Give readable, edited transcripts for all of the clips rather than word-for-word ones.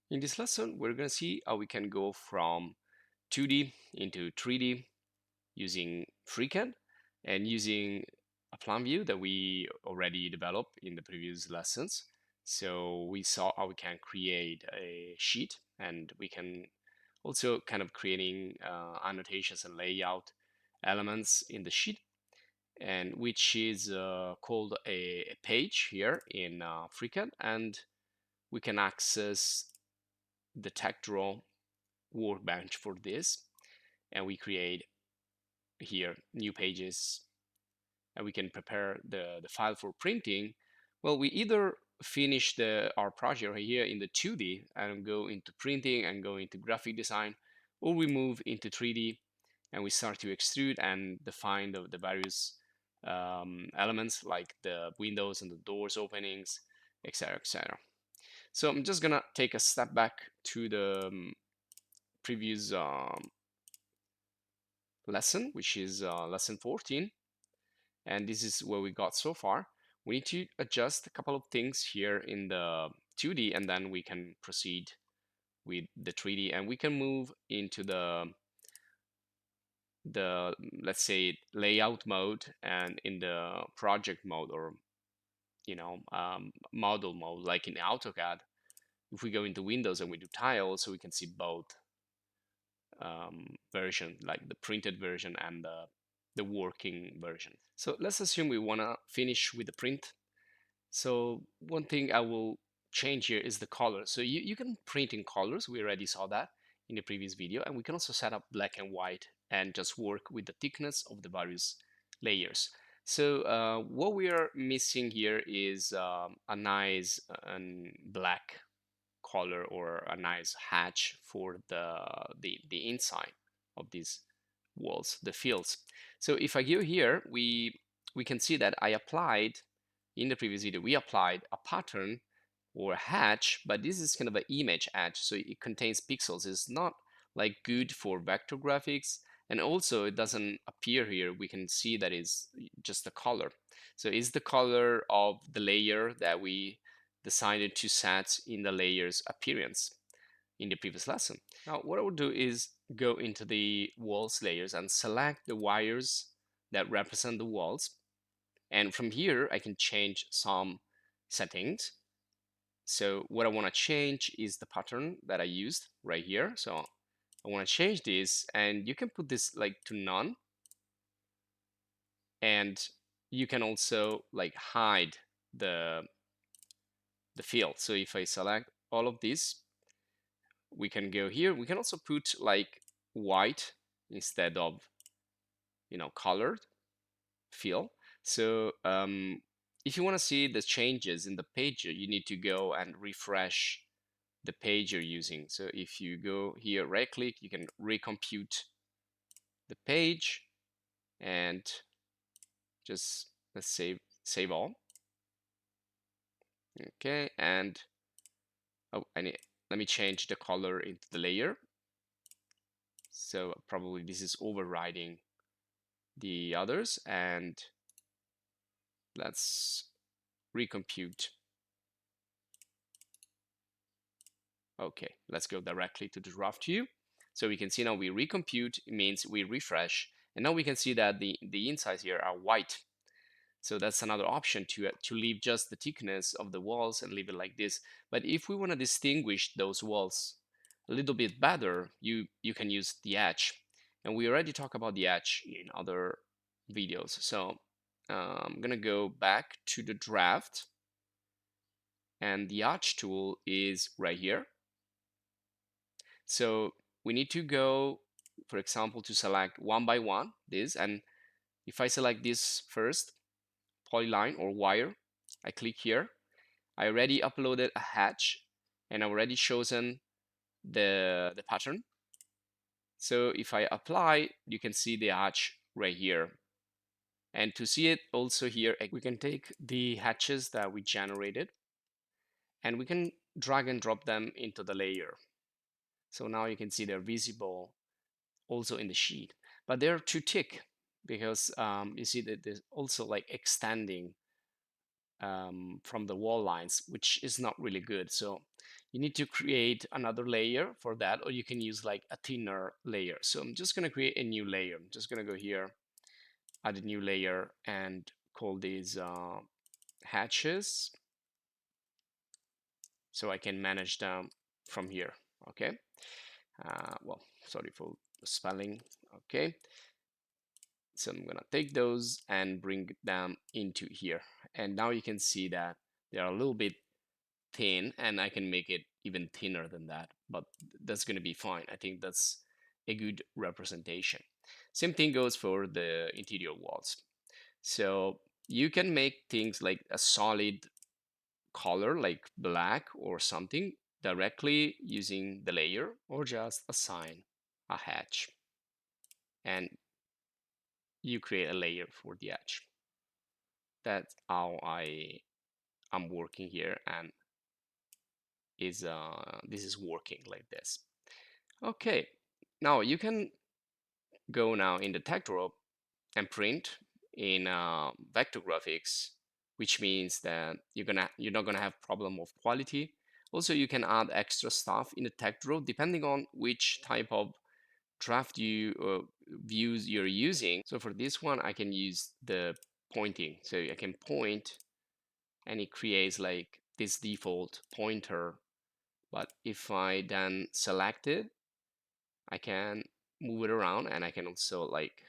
In this lesson, we're going to see how we can go from 2D into 3D using FREECAD and using a plan view that we already developed in the previous lessons. So we saw how we can create a sheet, and we can also kind of creating annotations and layout elements in the sheet, and which is called a page here in FREECAD, and we can access the Techdraw workbench for this, and we create here new pages, and we can prepare the file for printing. Well, we either finish our project right here in the 2D and go into printing and go into graphic design, or we move into 3D and we start to extrude and define the various elements like the windows and the doors openings, etc., etc. So I'm just gonna take a step back to the previous lesson, which is lesson 14, and this is where we got so far. We need to adjust a couple of things here in the 2D, and then we can proceed with the 3D, and we can move into the let's say layout mode, and in the project mode, or model mode, like in AutoCAD. If we go into Windows and we do tile, so we can see both version, like the printed version and the working version. So let's assume we want to finish with the print. So one thing I will change here is the color. So you can print in colors. We already saw that in the previous video. And we can also set up black and white and just work with the thickness of the various layers. So what we are missing here is a nice black color, or a nice hatch for the inside of these walls, the fields. So if I go here, we can see that I applied in the previous video, we applied a pattern or a hatch, but this is kind of an image hatch, so it contains pixels. It's not like good for vector graphics, and also it doesn't appear here. We can see that is just the color. So it's the color of the layer that we decided to set in the layer's appearance in the previous lesson. Now, what I will do is go into the walls layers and select the wires that represent the walls. And from here, I can change some settings. So what I want to change is the pattern that I used right here. So I want to change this, and you can put this like to none. And you can also like hide the field. So if I select all of these, we can go here. We can also put like white instead of colored fill. So if you want to see the changes in the page, you need to go and refresh the page you're using. So if you go here, right click, you can recompute the page, and just let's save all. Okay, and let me change the color into the layer. So probably this is overriding the others, and let's recompute. Okay, let's go directly to the draft view. So we can see now we recompute, it means we refresh, and now we can see that the insides here are white. So that's another option to leave just the thickness of the walls and leave it like this. But if we want to distinguish those walls a little bit better, you can use the edge. And we already talked about the edge in other videos. So I'm gonna go back to the draft, and the edge tool is right here. So we need to go, for example, to select one by one this, and if I select this first, polyline or wire, I click here. I already uploaded a hatch, and I already chosen the pattern. So if I apply, you can see the hatch right here. And to see it also here, we can take the hatches that we generated, and we can drag and drop them into the layer. So now you can see they're visible also in the sheet, but they're too thick, because you see that there's also like extending from the wall lines, which is not really good. So you need to create another layer for that, or you can use like a thinner layer. So I'm just going to create a new layer. I'm just going to go here, add a new layer, and call these hatches, so I can manage them from here. Okay. Well, sorry for the spelling. Okay. So I'm gonna take those and bring them into here. And now you can see that they are a little bit thin, and I can make it even thinner than that, but that's gonna be fine. I think that's a good representation. Same thing goes for the interior walls. So you can make things like a solid color, like black or something, directly using the layer, or just assign a hatch. And you create a layer for the edge. That's how I'm working here, and this is working like this. Okay, now you can go now in the Techdraw and print in vector graphics, which means that you're not gonna have problem of quality. Also, you can add extra stuff in the Techdraw depending on which type of draft views you're using. So for this one, I can use the pointing. So I can point, and it creates like this default pointer. But if I then select it, I can move it around, and I can also like,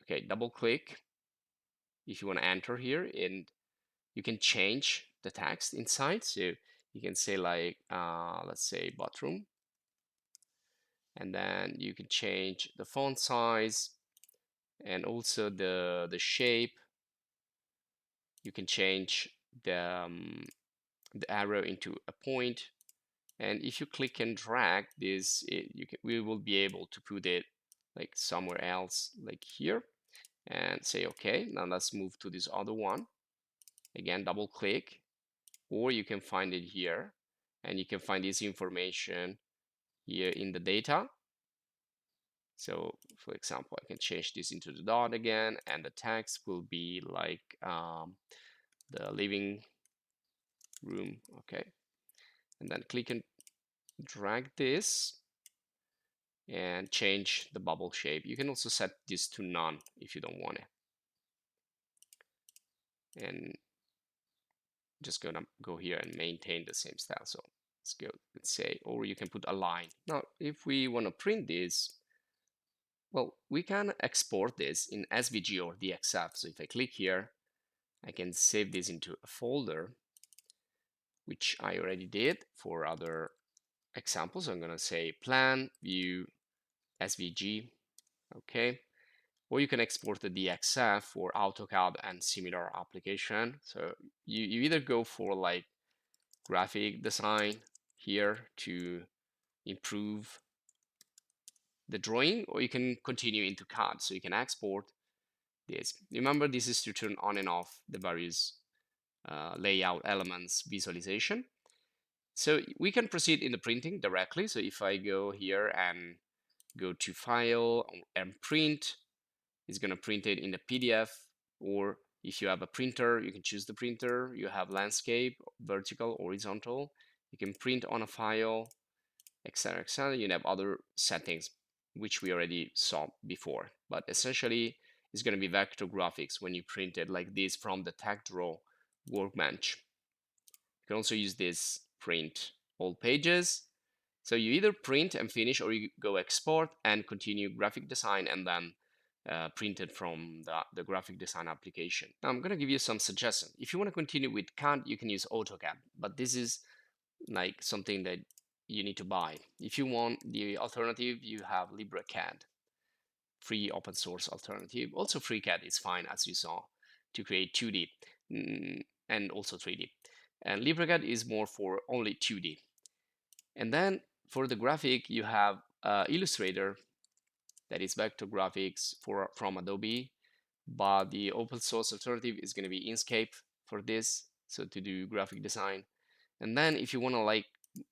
okay, double click if you want to enter here, and you can change the text inside. So you can say like, let's say bathroom, and then you can change the font size and also the shape. You can change the arrow into a point, and if you click and drag this, we will be able to put it like somewhere else, like here, and say okay. Now let's move to this other one. Again, double click, or you can find it here, and you can find this information here in the data. So for example, I can change this into the dot again, and the text will be like the living room. Okay, and then click and drag this and change the bubble shape. You can also set this to none if you don't want it, and just gonna go here and maintain the same style. So let's go, let's say, or you can put a line. Now if we want to print this, well, we can export this in SVG or DXF. So if I click here, I can save this into a folder, which I already did for other examples. So I'm going to say plan, view, SVG, okay. Or you can export the DXF for AutoCAD and similar application. So you either go for like graphic design here to improve the drawing, or you can continue into CAD. So you can export this. Remember, this is to turn on and off the various layout elements visualization. So we can proceed in the printing directly. So if I go here and go to File and Print, it's going to print it in the PDF. Or if you have a printer, you can choose the printer. You have landscape, vertical, horizontal. You can print on a file, etc., etc. You have other settings, which we already saw before. But essentially, it's going to be vector graphics when you print it like this from the Techdraw workbench. You can also use this print all pages. So you either print and finish, or you go export and continue graphic design, and then print it from the graphic design application. Now I'm going to give you some suggestions. If you want to continue with CAD, you can use AutoCAD, but this is like something that you need to buy. If you want the alternative, you have LibreCAD, free open source alternative. Also FREECAD is fine, as you saw, to create 2D and also 3D. And LibreCAD is more for only 2D. And then for the graphic, you have Illustrator, that is vector graphics from Adobe, but the open source alternative is going to be Inkscape for this, so to do graphic design. And then if you want to like